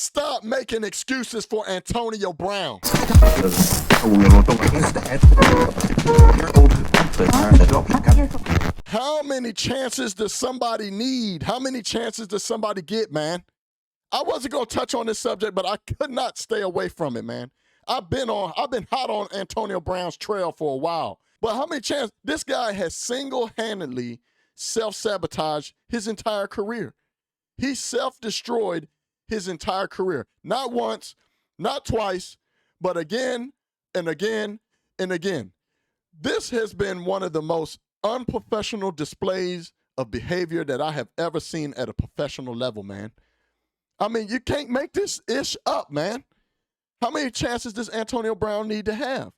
Stop making excuses for Antonio Brown. How many chances does somebody need? How many chances does somebody get, man? I wasn't going to touch on this subject, but I could not stay away from it, man. I've been hot on Antonio Brown's trail for a while. But how many chances? This guy has single-handedly self-sabotaged his entire career. He self-destroyed his entire career. Not once, not twice, but again and again and again. This has been one of the most unprofessional displays of behavior that I have ever seen at a professional level, man. I mean, you can't make this ish up, man. How many chances does Antonio Brown need to have?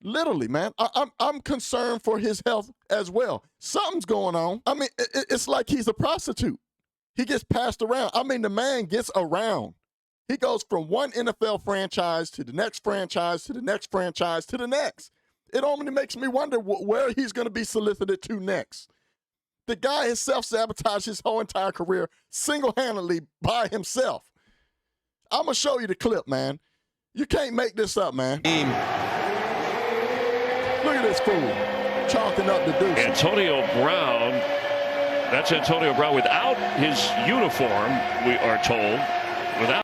Literally, man. I'm concerned for his health as well. Something's going on. I mean, it's like he's a prostitute. He gets passed around. I mean, the man gets around. He goes from one NFL franchise to the next franchise to the next franchise to the next. It only makes me wonder where he's going to be solicited to next. The guy has self-sabotaged his whole entire career single-handedly by himself. I'm going to show you the clip, man. You can't make this up, man. Look at this fool chalking up the deuce. Antonio Brown, that's Antonio Brown without his uniform, we are told. Without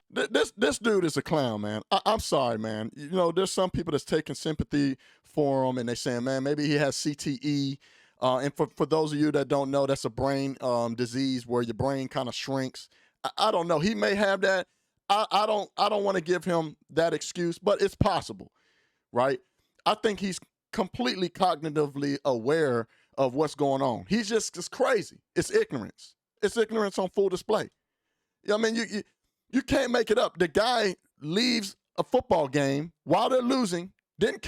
This dude is a clown, man. I'm sorry, man. You know, there's some people that's taking sympathy for him, and they're saying, man, maybe he has CTE. And for those of you that don't know, that's a brain disease where your brain kind of shrinks. I don't know. He may have that. I don't want to give him that excuse, but it's possible, right? I think he's completely cognitively aware of what's going on. He's just crazy. It's ignorance. It's ignorance on full display. I mean, you can't make it up. The guy leaves a football game while they're losing. He didn't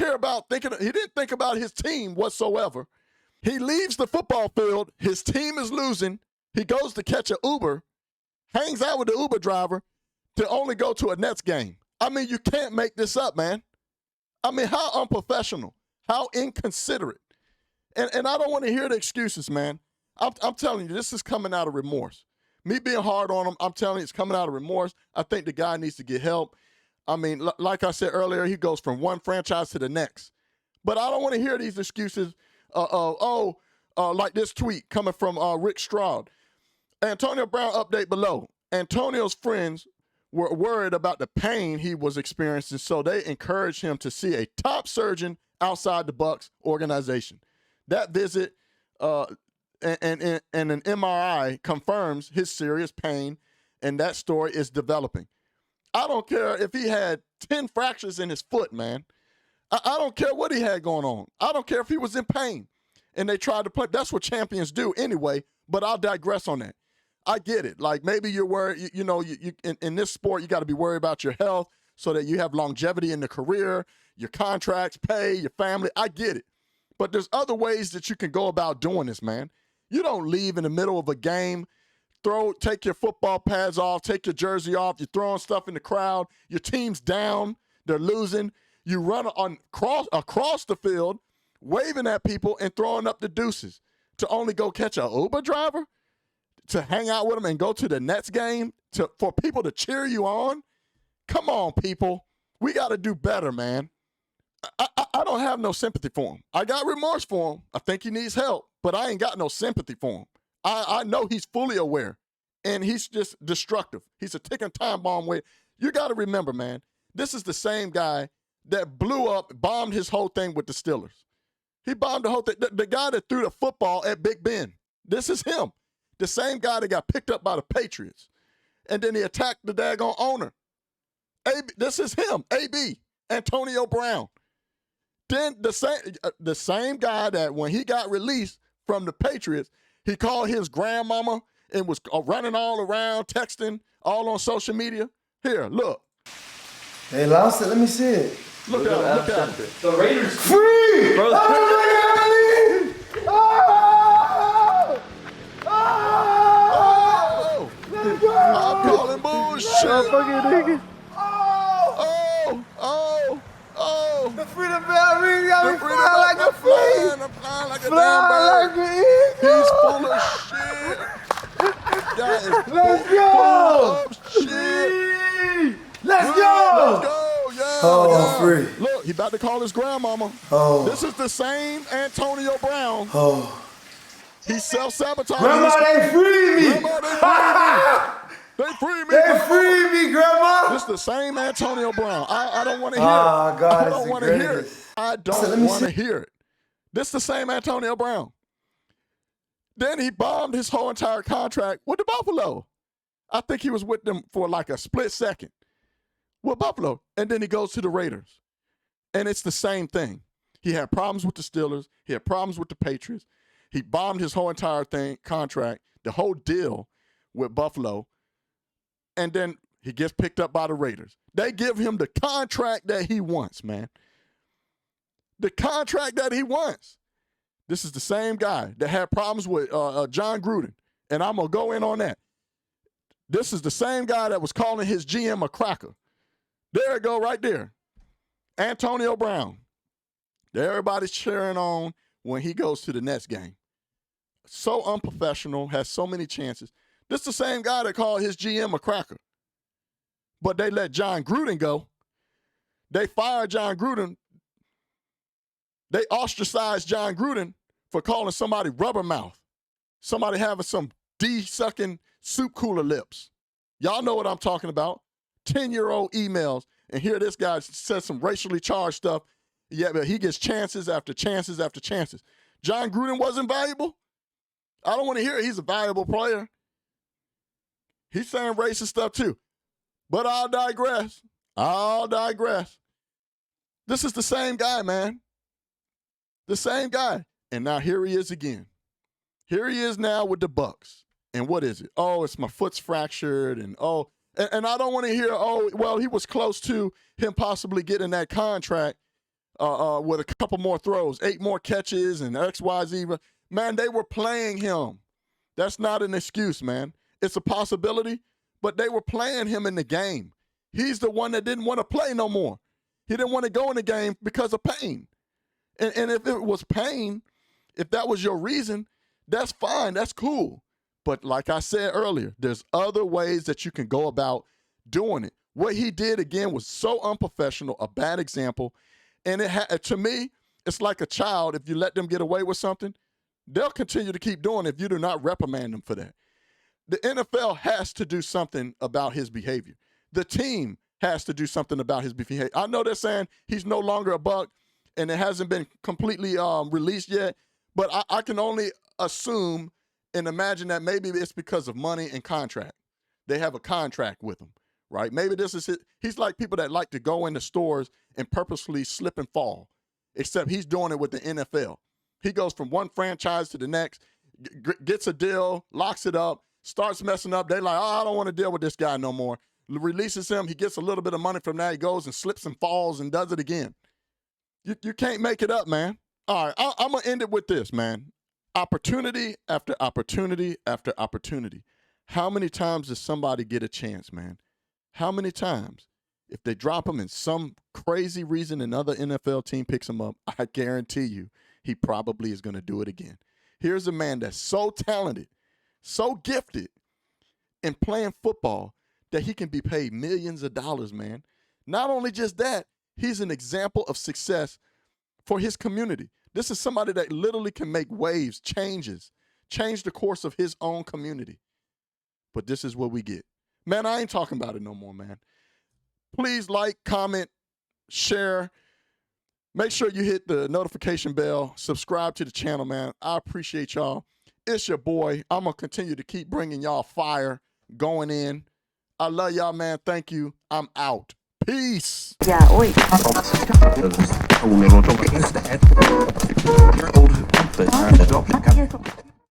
think about his team whatsoever. He leaves the football field. His team is losing. He goes to catch an Uber, hangs out with the Uber driver to only go to a Nets game. I mean, you can't make this up, man. I mean, how unprofessional, how inconsiderate. And I don't want to hear the excuses, man. I'm telling you, this is coming out of remorse. Me being hard on him, I'm telling you, it's coming out of remorse. I think the guy needs to get help. I mean, like I said earlier, he goes from one franchise to the next. But I don't want to hear these excuses. Like this tweet coming from Rick Stroud. Antonio Brown update below. Antonio's friends were worried about the pain he was experiencing, so they encouraged him to see a top surgeon outside the Bucs organization. That visit and an MRI confirms his serious pain, and that story is developing. I don't care if he had 10 fractures in his foot, man. I don't care what he had going on. I don't care if he was in pain and they tried to play. That's what champions do anyway, but I'll digress on that. I get it. Like maybe you're worried, in this sport, you got to be worried about your health so that you have longevity in the career, your contracts, pay, your family. I get it. But there's other ways that you can go about doing this, man. You don't leave in the middle of a game, take your football pads off, take your jersey off, you're throwing stuff in the crowd, your team's down, they're losing. You run across the field, waving at people and throwing up the deuces to only go catch an Uber driver, to hang out with them and go to the Nets game, for people to cheer you on. Come on, people. We got to do better, man. I don't have no sympathy for him. I got remorse for him. I think he needs help, but I ain't got no sympathy for him. I know he's fully aware, and he's just destructive. He's a ticking time bomb. You got to remember, man, this is the same guy that bombed his whole thing with the Steelers. He bombed the whole thing. The guy that threw the football at Big Ben. This is him. The same guy that got picked up by the Patriots. And then he attacked the daggone owner. This is him, AB, Antonio Brown. Then the same guy that when he got released from the Patriots, he called his grandmama and was running all around, texting, all on social media. Here, look. They lost it. Let me see it. Look at it. The Raiders free. Bro, oh my God! Oh! Oh! Let's go! I'm calling bullshit. Motherfucking nigga. Oh! The freedom bell ring got me flying like a flame. I'm flying like a damn bird. Like an eagle. He's full of shit. That is Let's go. full of shit. Oh, free. Look, he about to call his grandmama. Oh. This is the same Antonio Brown. Oh. He's self-sabotaging. Grandma, they free me. Grandma, they free me. They free me, Grandma. This is the same Antonio Brown. I don't want to hear Oh, it. God, I don't want to hear it. I don't want to hear it. This is the same Antonio Brown. Then he bombed his whole entire contract with the Buffalo. I think he was with them for like a split second with Buffalo. And then he goes to the Raiders. And it's the same thing. He had problems with the Steelers. He had problems with the Patriots. He bombed his whole entire contract, the whole deal with Buffalo. And then he gets picked up by the Raiders. They give him the contract that he wants, man. The contract that he wants. This is the same guy that had problems with John Gruden. And I'm going to go in on that. This is the same guy that was calling his GM a cracker. There it go right there. Antonio Brown. Everybody's cheering on when he goes to the Nets game. So unprofessional, has so many chances. This is the same guy that called his GM a cracker. But they let John Gruden go. They fired John Gruden. They ostracized John Gruden for calling somebody rubber mouth. Somebody having some D-sucking soup cooler lips. Y'all know what I'm talking about. 10-year-old emails. And here this guy says some racially charged stuff. Yeah, but he gets chances after chances after chances. John Gruden wasn't valuable? I don't want to hear it. He's a valuable player. He's saying racist stuff too. But I'll digress. This is the same guy, man. The same guy. And now here he is again. Here he is now with the Bucs. And what is it? Oh, it's my foot's fractured. And and I don't want to hear, well, he was close to him possibly getting that contract with a couple more throws, 8 more catches and XYZ. Man, they were playing him. That's not an excuse, man. It's a possibility, but they were playing him in the game. He's the one that didn't want to play no more. He didn't want to go in the game because of pain. And if it was pain, if that was your reason, that's fine. That's cool. But like I said earlier, there's other ways that you can go about doing it. What he did, again, was so unprofessional, a bad example. And to me, it's like a child. If you let them get away with something, they'll continue to keep doing it if you do not reprimand them for that. The NFL has to do something about his behavior. The team has to do something about his behavior. I know they're saying he's no longer a Buck and it hasn't been completely released yet, but I can only assume and imagine that maybe it's because of money and contract. They have a contract with him, right? Maybe this is it. He's like people that like to go into stores and purposely slip and fall, except he's doing it with the NFL. He goes from one franchise to the next, gets a deal, locks it up, starts messing up. They're like, I don't want to deal with this guy no more. Releases him. He gets a little bit of money from that. He goes and slips and falls and does it again. You can't make it up, man. All right, I'm going to end it with this, man. Opportunity after opportunity after opportunity. How many times does somebody get a chance, man? How many times? If they drop him and some crazy reason another NFL team picks him up, I guarantee you he probably is going to do it again. Here's a man that's so talented, so gifted in playing football that he can be paid millions of dollars, man. Not only just that, he's an example of success for his community. This is somebody that literally can make waves, change the course of his own community. But this is what we get. Man, I ain't talking about it no more, man. Please like, comment, share. Make sure you hit the notification bell. Subscribe to the channel, man. I appreciate y'all. It's your boy. I'm going to continue to keep bringing y'all fire going in. I love y'all, man. Thank you. I'm out. Peace. Yeah, oi.